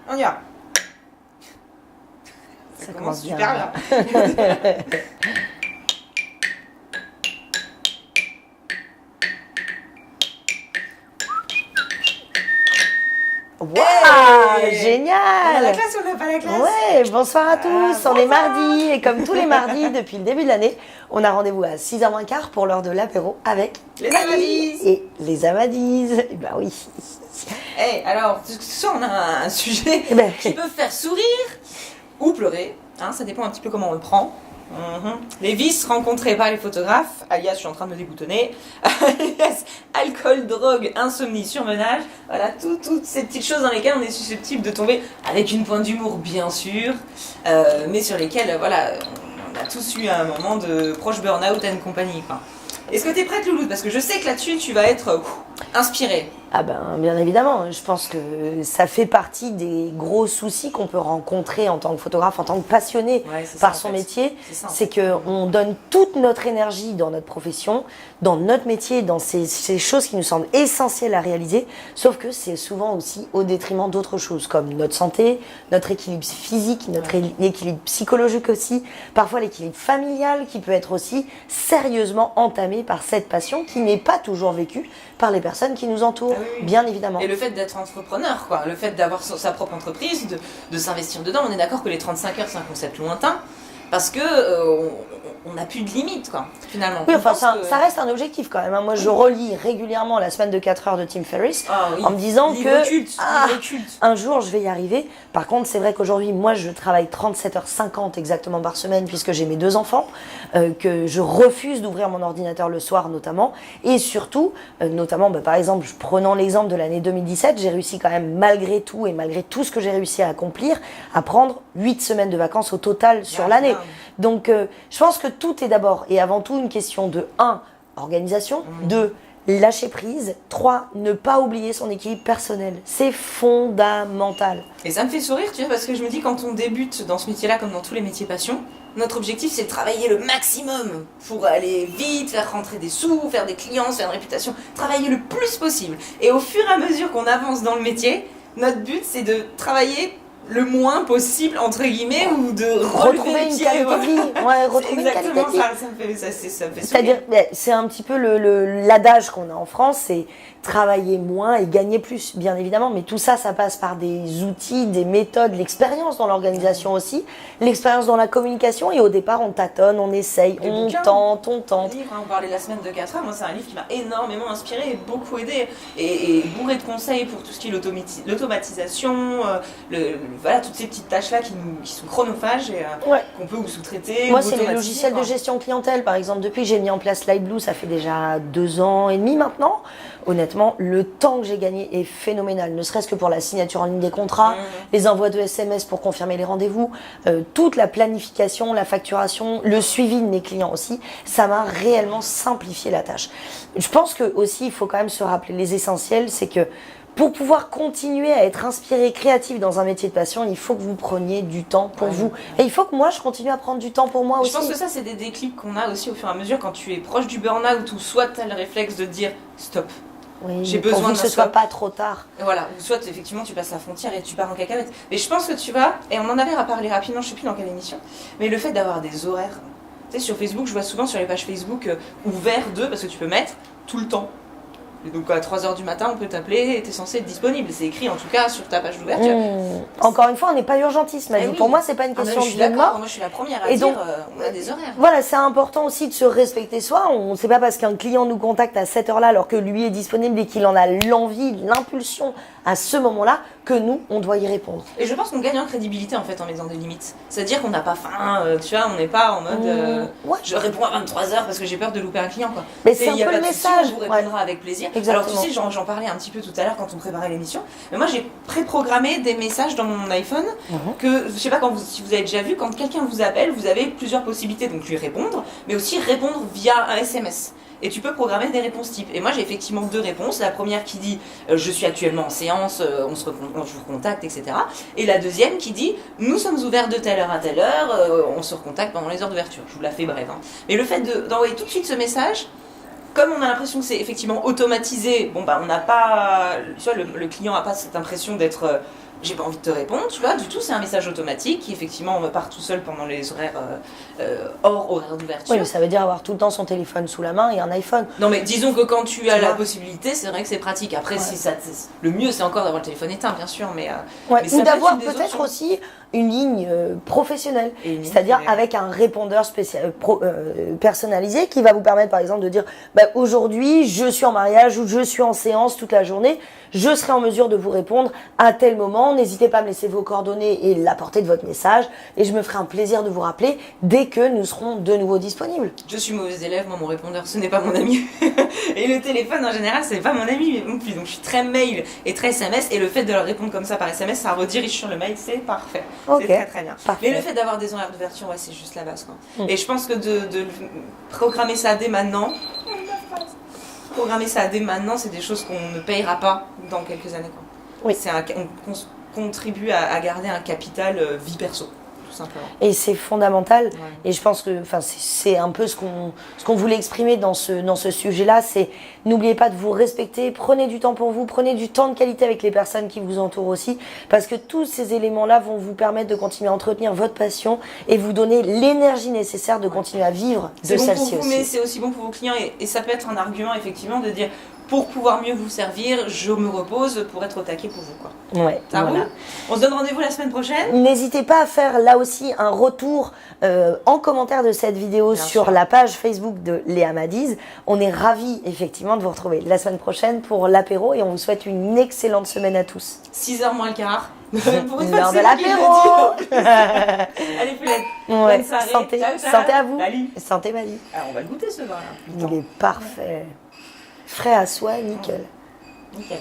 On y va. Ça commence bien. Super bien. Waouh, Hey, génial! on a la classe ou on n'a pas la classe? Ouais, bonsoir à tous, on est bonsoir. mardi et comme tous les mardis depuis le début de l'année, on a rendez-vous à 6h moins quart pour l'heure de l'apéro avec Les Marie Amadis. et les Amadis. Eh ben oui. Alors, ce soir, on a un sujet Eh ben. qui peut faire sourire ou pleurer. Hein, ça dépend un petit peu comment on le prend. Les vices rencontrés par les photographes, alias je suis en train de me déboutonner, alias alcool, drogue, insomnie, surmenage, voilà, toutes ces petites choses dans lesquelles on est susceptible de tomber, avec une pointe d'humour bien sûr, mais sur lesquelles, voilà, on a tous eu un moment de proche burn-out and compagnie, quoi. Est-ce que t'es prête, Louloute? Parce que je sais que là-dessus, tu vas être inspirée. Ah ben bien évidemment, je pense que ça fait partie des gros soucis qu'on peut rencontrer en tant que photographe, en tant que passionné Ouais, c'est ça, par en son fait. métier, C'est ça, en c'est fait. qu'on donne toute notre énergie dans notre profession, dans notre métier, dans ces choses qui nous semblent essentielles à réaliser, sauf que c'est souvent aussi au détriment d'autres choses, comme notre santé, notre équilibre physique, notre équilibre psychologique aussi, parfois l'équilibre familial qui peut être aussi sérieusement entamé par cette passion qui n'est pas toujours vécue par les personnes qui nous entourent, Ah oui, oui. bien évidemment. Et le fait d'être entrepreneur, quoi, le fait d'avoir sa propre entreprise, de s'investir dedans, on est d'accord que les 35 heures c'est un concept lointain, parce que on n'a plus de limite, quoi, finalement. Oui, On enfin, pense que- ça reste un objectif quand même. Hein. Moi, je relis régulièrement la semaine de 4 heures de Tim Ferriss Ah oui. en me disant Livre que culte, ah, livre culte. un jour, je vais y arriver. Par contre, c'est vrai qu'aujourd'hui, moi, je travaille 37h50 exactement par semaine puisque j'ai mes 2 enfants, que je refuse d'ouvrir mon ordinateur le soir notamment. Et surtout, notamment, par exemple, prenant l'exemple de l'année 2017, j'ai réussi quand même, malgré tout et malgré tout ce que j'ai réussi à accomplir, à prendre 8 semaines de vacances au total sur l'année. Bien. Donc, je pense que tout est d'abord et avant tout une question de 1. Organisation, 2. Lâcher prise, 3. Ne pas oublier son équilibre personnel. C'est fondamental. Et ça me fait sourire, tu vois, parce que je me dis, quand on débute dans ce métier-là, comme dans tous les métiers passion, notre objectif c'est de travailler le maximum pour aller vite, faire rentrer des sous, faire des clients, se faire une réputation, travailler le plus possible. Et au fur et à mesure qu'on avance dans le métier, notre but c'est de travailler le moins possible, entre guillemets, ou de Retrouver relever une les pieds, qualité voilà. de vie. Ouais, retrouver une qualité Exactement de vie. ça me fait sourire. C'est-à-dire, c'est un petit peu l'adage qu'on a en France, c'est travailler moins et gagner plus, bien évidemment. Mais tout ça, ça passe par des outils, des méthodes, l'expérience dans l'organisation aussi, l'expérience dans la communication. Et au départ, on tâtonne, on essaye, Les on bouquins. tente. Le livre, hein, on parlait la semaine de 4 heures, moi c'est un livre qui m'a énormément inspiré et beaucoup aidé, et bourré de conseils pour tout ce qui est l'automatisation, voilà, toutes ces petites tâches là qui sont chronophages et Ouais. qu'on peut ou sous-traiter. Moi, ou c'est les automatiser, logiciels de quoi. gestion clientèle, par exemple. Depuis que j'ai mis en place Lightblue, ça fait déjà 2 ans et demi maintenant. Honnêtement, le temps que j'ai gagné est phénoménal. Ne serait-ce que pour la signature en ligne des contrats, les envois de SMS pour confirmer les rendez-vous, toute la planification, la facturation, le suivi de mes clients aussi. Ça m'a réellement simplifié la tâche. Je pense que aussi, il faut quand même se rappeler les essentiels, c'est que pour pouvoir continuer à être inspiré, créatif dans un métier de passion, il faut que vous preniez du temps pour vous. Et il faut que moi, je continue à prendre du temps pour moi Je aussi. pense que ça, c'est des déclics qu'on a aussi au fur et à mesure quand tu es proche du burn-out, ou soit tu as le réflexe de dire stop. Oui, J'ai mais pourvu besoin que d'un ce soit stop. pas trop tard. Et voilà, ou soit effectivement tu passes la frontière et tu pars en cacahuète. Mais je pense que tu vas, et on en avait parlé rapidement, je sais plus dans quelle émission, mais le fait d'avoir des horaires. Tu sais, sur Facebook, je vois souvent sur les pages Facebook ouvert de, parce que tu peux mettre tout le temps. Et donc à 3h du matin, on peut t'appeler et t'es censé être disponible. C'est écrit en tout cas sur ta page d'ouverture. Encore une fois, on n'est pas urgentiste, Marie. Eh oui. Pour moi, c'est pas une Ah, mais question je de suis vie ou de d'accord, mort. moi je suis la première à Et dire donc, on a des horaires. Voilà, c'est important aussi de se respecter soi. On sait pas parce qu'un client nous contacte à cette heure-là alors que lui est disponible et qu'il en a l'envie, l'impulsion à ce moment-là que nous, on doit y répondre. Et je pense qu'on gagne en crédibilité en fait en mettant des limites. C'est-à-dire qu'on n'a pas faim, tu vois, on n'est pas en mode ouais. je réponds à 23h parce que j'ai peur de louper un client, quoi. Mais c'est un Il y a peu pas le de souci, message. on vous répondra avec plaisir. Exactement. Alors tu sais, j'en parlais un petit peu tout à l'heure quand on préparait l'émission, mais moi j'ai préprogrammé des messages dans mon iPhone que, je sais pas si vous avez déjà vu, quand quelqu'un vous appelle, vous avez plusieurs possibilités, donc lui répondre, mais aussi répondre via un SMS. Et tu peux programmer des réponses types. Et moi j'ai effectivement 2 réponses. La première qui dit je suis actuellement en séance, je vous recontacte, etc. Et la deuxième qui dit nous sommes ouverts de telle heure à telle heure, on se recontacte pendant les heures d'ouverture. Je vous la fais brève. Hein. Mais le fait d'envoyer tout de suite ce message, comme on a l'impression que c'est effectivement automatisé, bon bah on n'a pas, tu vois, le client n'a pas cette impression d'être j'ai pas envie de te répondre, tu vois, du tout, c'est un message automatique qui effectivement me part tout seul pendant les horaires hors horaire d'ouverture. Oui, mais ça veut dire avoir tout le temps son téléphone sous la main et un iPhone. Non mais disons que quand tu as Tu la vois. possibilité, c'est vrai que c'est pratique. Après, Ouais. si ça, le mieux c'est encore d'avoir le téléphone éteint, bien sûr, mais, Ouais, mais ça ou peut être d'avoir une des peut-être options. aussi une ligne professionnelle, Et une ligne c'est-à-dire qui est- avec un répondeur personnalisé qui va vous permettre par exemple de dire bah, aujourd'hui je suis en mariage ou je suis en séance toute la journée, je serai en mesure de vous répondre à tel moment, n'hésitez pas à me laisser vos coordonnées et la portée de votre message et je me ferai un plaisir de vous rappeler dès que nous serons de nouveau disponibles. Je suis mauvais élève, moi mon répondeur ce n'est pas mon ami. Et le téléphone en général c'est pas mon ami non plus. Donc je suis très mail et très SMS et le fait de leur répondre comme ça par SMS, ça redirige sur le mail, c'est parfait. Ok. C'est très très bien. Parfait. Mais le fait d'avoir des horaires d'ouverture, ouais, c'est juste la base quoi. Mm. Et je pense que de programmer ça dès maintenant, c'est des choses qu'on ne payera pas dans quelques années quoi. Oui. On contribue à garder un capital vie perso, tout simplement. Et c'est fondamental. Ouais. Et je pense que, enfin, c'est un peu ce qu'on voulait exprimer dans ce sujet-là. C'est n'oubliez pas de vous respecter. Prenez du temps pour vous. Prenez du temps de qualité avec les personnes qui vous entourent aussi, parce que tous ces éléments-là vont vous permettre de continuer à entretenir votre passion et vous donner l'énergie nécessaire de continuer à vivre de C'est bon pour celle-ci vous, mais aussi. c'est aussi bon pour vos clients et ça peut être un argument effectivement de dire pour pouvoir mieux vous servir, je me repose pour être au taquet pour vous quoi. Ouais, Ça voilà. roule. On se donne rendez-vous la semaine prochaine. N'hésitez pas à faire là aussi un retour en commentaire de cette vidéo Bien sur sûr. la page Facebook de Léa Madiz. On est ravis effectivement de vous retrouver la semaine prochaine pour l'apéro et on vous souhaite une excellente semaine à tous. 6h moins le quart. Pour une L'heure fois, de c'est moi qui le l'apéro. dis, en plus. Allez Poulette, Ouais, bonne soirée. santé, Ciao, ciao. santé à vous. Salut. Santé Mali. Alors on va le goûter ce vin là. Il est parfait. Frais à soi, nickel. Nickel.